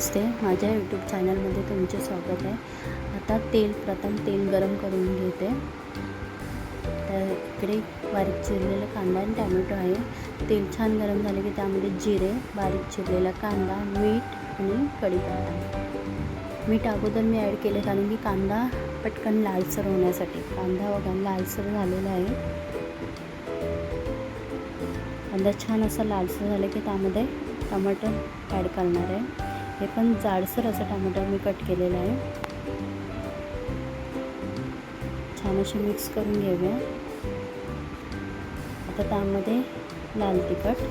नमस्ते, माझ्या यूट्यूब चॅनलमध्ये तुमचे स्वागत आहे. आता प्रथम तेल गरम करून घेते. तर इकडे बारीक चिरलेला कांदा आणि टॅमॅटो आहे. तेल छान गरम झाले की त्यामध्ये जिरे, बारीक चिरलेला कांदा, मीठ आणि कढीपत्ता. मीठ अगोदर मी ॲड केले कारण की कांदा पटकन लालसर होण्यासाठी. कांदा बघा लालसर झालेला आहे. कांदा छान असा लालसर झाला की त्यामध्ये टमाटर ॲड करणार आहे. हे पण जाडसर असं टमाटर मी कट केलेलं आहे. छान असे मिक्स करून घेऊया. आता त्यामध्ये लाल तिखट,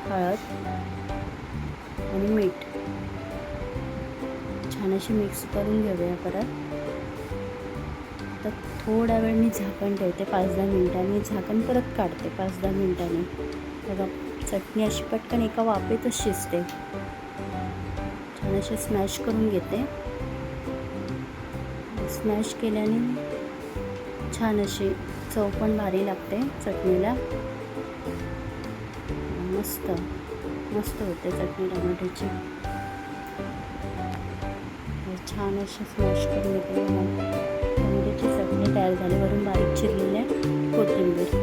हळद आणि मीठ छान असे मिक्स करून घेऊया. परत तर थोडा वेळ मी झाकण ठेवते 5-10 मिनिटांनी. झाकण परत काढते 5-10 मिनिटांनी. बघा चटणी अशी पटकन एका वाफेतच शिजते. छान असे स्मॅश करून घेते. स्मॅश केल्याने छान अशी चव पण भारी लागते चटणीला. मस्त मस्त होते चटणी टमाट्याची. छान अशी स्मॅश करून घेते. टमाट्याची चटणी तयार झाली. वरून बारीक चिरलेले कोथिंबीर.